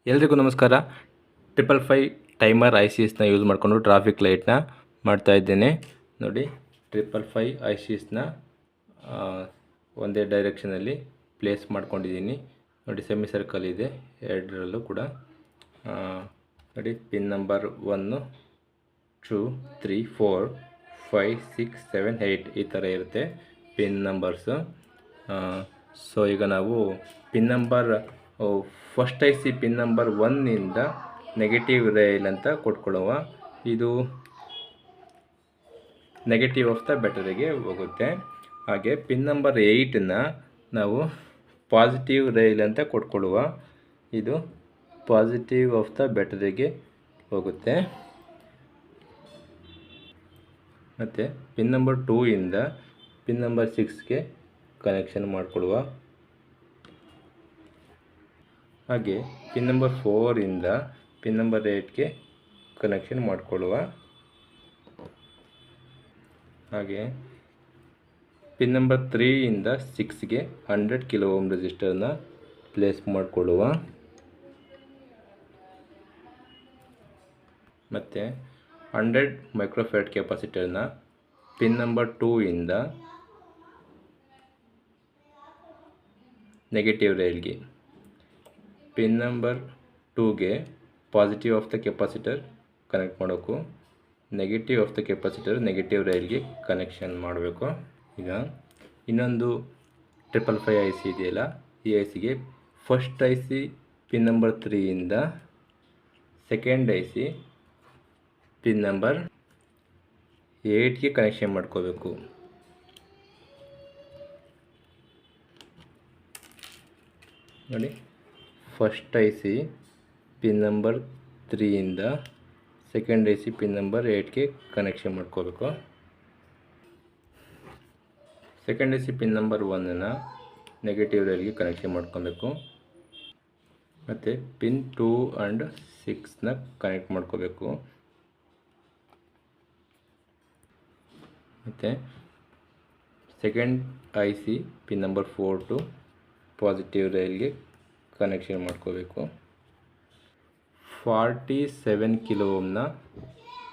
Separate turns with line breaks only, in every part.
ಎಲ್ರಿಗೂ ನಮಸ್ಕಾರ. 555 timer ICSನ use ಮಾಡಿಕೊಂಡು ಟ್ರಾಫಿಕ್ ಲೈಟ್ನ ಮಾಡ್ತಾ ಇದ್ದೇನೆ. ನೋಡಿ, 555 ICSನ ಒಂದೇ ಡೈರೆಕ್ಷನಲ್ಲಿ ಪ್ಲೇಸ್ ಮಾಡ್ಕೊಂಡಿದ್ದೀನಿ. ನೋಡಿ, ಸೆಮಿ ಸರ್ಕಲ್ ಇದೆ ಎರಡರಲ್ಲೂ ಕೂಡ. ನೋಡಿ, ಪಿನ್ ನಂಬರ್ 1, 2, 3, 4, 5, 6, 7, 8 ಈ ಥರ ಇರುತ್ತೆ ಪಿನ್ ನಂಬರ್ಸು. ಸೊ ಈಗ ನಾವು pin number first IC pin number 1ಇಂದ ನೆಗೆಟಿವ್ ರೈಲ್ ಅಂತ ಕೊಟ್ಕೊಳ್ಳುವ. ಇದು ನೆಗೆಟಿವ್ ಆಫ್ ದ ಬ್ಯಾಟರಿಗೆ ಹೋಗುತ್ತೆ. ಹಾಗೆ ಪಿನ್ ನಂಬರ್ 8ನ ನಾವು ಪಾಸಿಟಿವ್ ರೈಲ್ ಅಂತ ಕೊಟ್ಕೊಳ್ಳುವ. ಇದು ಪಾಸಿಟಿವ್ ಆಫ್ ದ ಬ್ಯಾಟರಿಗೆ ಹೋಗುತ್ತೆ. ಮತ್ತು ಪಿನ್ ನಂಬರ್ 2ಇಂದ ಪಿನ್ ನಂಬರ್ 6ಗೆ ಕನೆಕ್ಷನ್ ಮಾಡಿಕೊಡುವ. ಹಾಗೆ ಪಿನ್ ನಂಬರ್ 4ಇಂದ ಪಿನ್ ನಂಬರ್ 8ಗೆ ಕನೆಕ್ಷನ್ ಮಾಡಿಕೊಳ್ಳುವ. ಹಾಗೆ ಪಿನ್ ನಂಬರ್ 3ಇಂದ 6ಗೆ 100 ಕಿಲೋ ಓಮ್ ರೆಸಿಸ್ಟರ್ನ ಪ್ಲೇಸ್ ಮಾಡಿಕೊಳ್ಳುವ. ಮತ್ತು 100 ಮೈಕ್ರೋಫ್ಯಾರಡ್ ಕೆಪಾಸಿಟರ್ನ ಪಿನ್ ನಂಬರ್ 2ಇಂದ ನೆಗೆಟಿವ್ ರೈಲ್ಗೆ, ಪಿನ್ ನಂಬರ್ 2ಗೆ positive of the capacitor connect ಮಾಡೋಕು, negative of the capacitor negative ರೈಲ್ಗೆ ಕನೆಕ್ಷನ್ ಮಾಡಬೇಕು. ಈಗ ಇನ್ನೊಂದು 555 IC ಇದೆಯಲ್ಲ, ಈ ICಗೆ ಫಸ್ಟ್ IC ಪಿನ್ ನಂಬರ್ 3ಇಂದ ಸೆಕೆಂಡ್ IC ಪಿನ್ ನಂಬರ್ 8ಗೆ ಕನೆಕ್ಷನ್ ಮಾಡ್ಕೋಬೇಕು. ನೋಡಿ, ಫಸ್ಟ್ IC ಪಿನ್ ನಂಬರ್ 3ಇಂದ ಸೆಕೆಂಡ್ IC ಪಿನ್ ನಂಬರ್ 8ಗೆ ಕನೆಕ್ಷನ್ ಮಾಡ್ಕೋಬೇಕು. ಸೆಕೆಂಡ್ IC ಪಿನ್ ನಂಬರ್ 1ನ ನೆಗೆಟಿವ್ ರೈಲ್ಗೆ ಕನೆಕ್ಷನ್ ಮಾಡ್ಕೊಬೇಕು. ಮತ್ತು ಪಿನ್ 2 ಆ್ಯಂಡ್ 6ನ ಕನೆಕ್ಟ್ ಮಾಡ್ಕೋಬೇಕು. ಮತ್ತು second IC pin number 4 to positive ರೈಲ್ಗೆ ಕನೆಕ್ಷನ್ ಮಾಡ್ಕೋಬೇಕು. 47 ಕಿಲೋ ಓಮ್ನ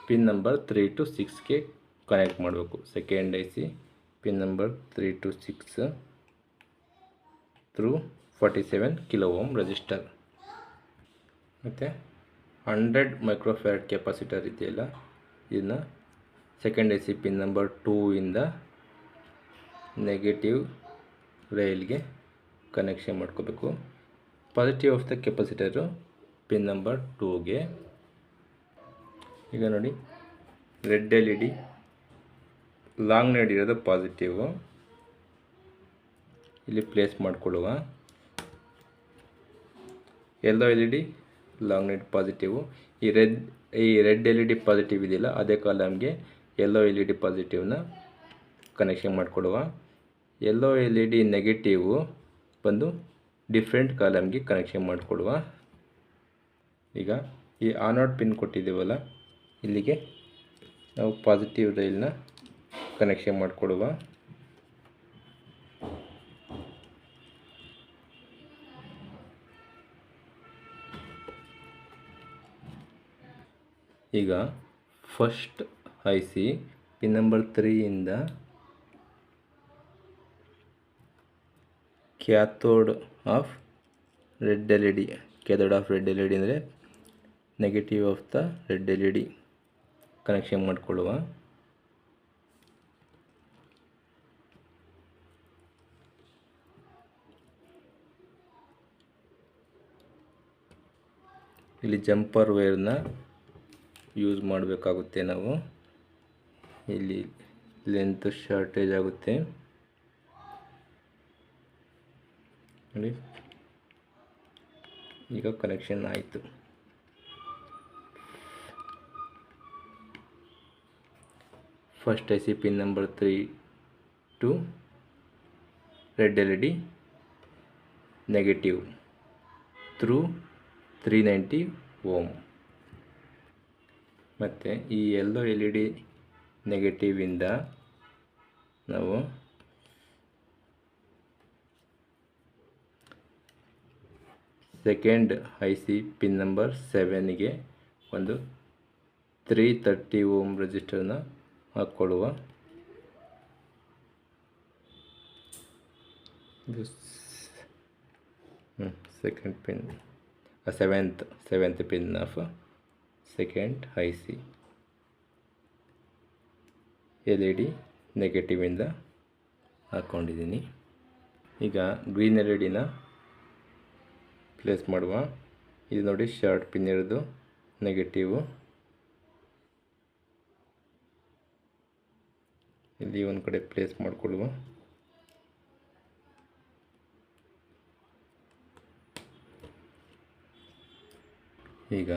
ಪಿನ್ ನಂಬರ್ 3 ಟು 6ಗೆ ಕನೆಕ್ಟ್ ಮಾಡಬೇಕು. Second IC pin number 3 to 6 through 47 kilo ohm resistor. ಮತ್ತು 100 ಮೈಕ್ರೋಫ್ಯಾರಡ್ ಕೆಪಾಸಿಟರ್ ಇದೆಯಲ್ಲ, ಇದನ್ನು ಸೆಕೆಂಡ್ IC ಪಿನ್ ನಂಬರ್ 2ಇಂದ ನೆಗೆಟಿವ್ ರೈಲ್ಗೆ ಕನೆಕ್ಷನ್ ಮಾಡ್ಕೋಬೇಕು. Positive of the capacitor pin number 2ಗೆ. ಈಗ ನೋಡಿ, ರೆಡ್ LED ಲಾಂಗ್ ಲೀಡ್ ಇರೋದು ಪಾಸಿಟಿವು, ಇಲ್ಲಿ ಪ್ಲೇಸ್ ಮಾಡಿಕೊಳ್ಳುವ. Yellow LED long lead positive. ಈ ರೆಡ್ LED ಪಾಸಿಟಿವ್ ಇದೆಯಲ್ಲ, ಅದೇ ಕಾಲಮ್ಗೆ ಯೆಲ್ಲೋ LED ಪಾಸಿಟಿವ್ನ ಕನೆಕ್ಷನ್ ಮಾಡಿಕೊಡುವ. ಯೆಲ್ಲೋ LED ನೆಗೆಟಿವು ಬಂದು ಡಿಫ್ರೆಂಟ್ ಕಾಲಮ್ಗೆ ಕನೆಕ್ಷನ್ ಮಾಡಿಕೊಡುವ. ಈಗ ಈ ಆನ್-ಔಟ್ ಪಿನ್ ಕೊಟ್ಟಿದ್ದೀವಲ್ಲ, ಇಲ್ಲಿಗೆ ನಾವು ಪಾಸಿಟಿವ್ ರೈಲ್ನ ಕನೆಕ್ಷನ್ ಮಾಡಿಕೊಡುವ. ಈಗ ಫಸ್ಟ್ IC ಪಿನ್ ನಂಬರ್ 3ಇಂದ cathode of red LED, cathode of red LED ಅಂದರೆ negative of the red LED connection ಮಾಡಿಕೊಳ್ಳುವ. ಇಲ್ಲಿ ಜಂಪರ್ ವೈರ್ನ ಯೂಸ್ ಮಾಡಬೇಕಾಗುತ್ತೆ ನಾವು. ಇಲ್ಲಿ ಲೆಂತ್ ಶಾರ್ಟೇಜ್ ಆಗುತ್ತೆ ನೋಡಿ. ಈಗ ಕನೆಕ್ಷನ್ ಆಯಿತು. First IC pin number 3 to red LED negative through 390 ohm. ಮತ್ತು ಈ ಯೆಲ್ಲೋ LED ನೆಗೆಟಿವಿಂದ ನಾವು second I C pin number 7ಗೆ ಒಂದು 330 ಓಮ್ ರೆಸಿಸ್ಟರ್ನ ಹಾಕ್ಕೊಳ್ಳುವ. ಇದು second pin, seventh pin of second I C. LED ನೆಗೆಟಿವಿಂದ ಹಾಕ್ಕೊಂಡಿದ್ದೀನಿ. ಈಗ ಗ್ರೀನ್ LED ಪ್ಲೇಸ್ ಮಾಡುವ. ಇದು ನೋಡಿ ಶಾರ್ಟ್ ಪಿನ್ ಇರೋದು ನೆಗೆಟಿವು. ಇಲ್ಲಿ ಒಂದು ಕಡೆ ಪ್ಲೇಸ್ ಮಾಡಿಕೊಳ್ಳುವ. ಈಗ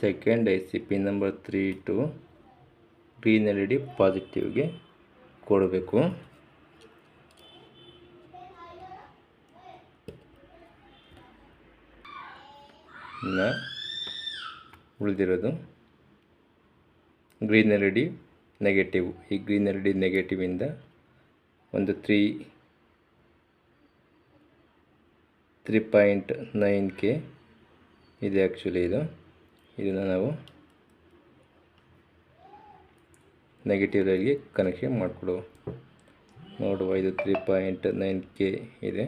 second I C pin number 3 to green LED ಪಾಸಿಟಿವ್ಗೆ ಕೊಡಬೇಕು. ಇನ್ನು ಉಳಿದಿರೋದು ಗ್ರೀನ್ LED ನೆಗೆಟಿವ್. ಈ ಗ್ರೀನ್ LED ನೆಗೆಟಿವಿಂದ ಒಂದು 3.9K ಇದೆ ಆ್ಯಕ್ಚುಲಿ. ಇದನ್ನು ನಾವು ನೆಗೆಟಿವ್ ರೈಲ್ಗೆ ಕನೆಕ್ಷನ್ ಮಾಡಿಕೊಡುವ. ನೋಡುವ, ಇದು 3.9K ಇದೆ.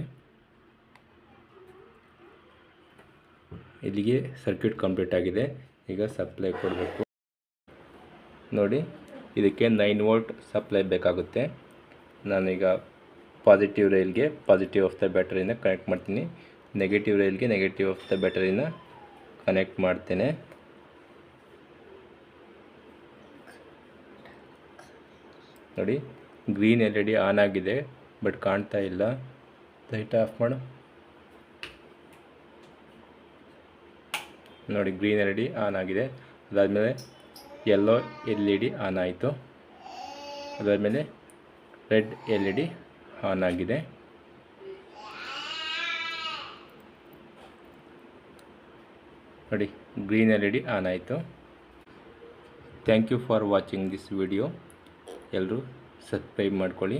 ಇಲ್ಲಿಗೆ ಸರ್ಕ್ಯೂಟ್ ಕಂಪ್ಲೀಟ್ ಆಗಿದೆ. ಈಗ ಸಪ್ಲೈ ಕೊಡಬೇಕು. ನೋಡಿ, ಇದಕ್ಕೆ 9 ವೋಲ್ಟ್ ಸಪ್ಲೈ ಬೇಕಾಗುತ್ತೆ. ನಾನೀಗ ಪಾಸಿಟಿವ್ ರೈಲ್ಗೆ ಪಾಸಿಟಿವ್ ಆಫ್ ದ ಬ್ಯಾಟರಿನ ಕನೆಕ್ಟ್ ಮಾಡ್ತೀನಿ, ನೆಗೆಟಿವ್ ರೈಲ್ಗೆ ನೆಗೆಟಿವ್ ಆಫ್ ದ ಬ್ಯಾಟರಿನ ಕನೆಕ್ಟ್ ಮಾಡ್ತೇನೆ. ನೋಡಿ, ಗ್ರೀನ್ LED ಆನ್ ಆಗಿದೆ, ಬಟ್ ಕಾಣ್ತಾ ಇಲ್ಲ. ಲೈಟ್ ಆಫ್ ಮಾಡು. ನೋಡಿ, ಗ್ರೀನ್ LED ಆನ್ ಆಗಿದೆ. ಅದಾದಮೇಲೆ ಯೆಲ್ಲೋ LED ಆನ್ ಆಯಿತು. ಅದಾದಮೇಲೆ ರೆಡ್ LED ಆನ್ ಆಗಿದೆ. ನೋಡಿ, ಗ್ರೀನ್ LED ಆನ್ ಆಯಿತು. Thank you for watching this video. ಎಲ್ಲರೂ ಸಬ್ಸ್ಕ್ರೈಬ್ ಮಾಡ್ಕೊಳ್ಳಿ.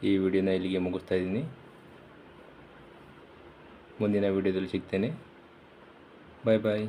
ಈ ವಿಡಿಯೋನ ಇಲ್ಲಿಗೆ ಮುಗಿಸ್ತಾ ಇದ್ದೀನಿ. ಮುಂದಿನ ವಿಡಿಯೋದಲ್ಲಿ ಸಿಗ್ತೇನೆ. ಬಾಯ್ ಬಾಯ್.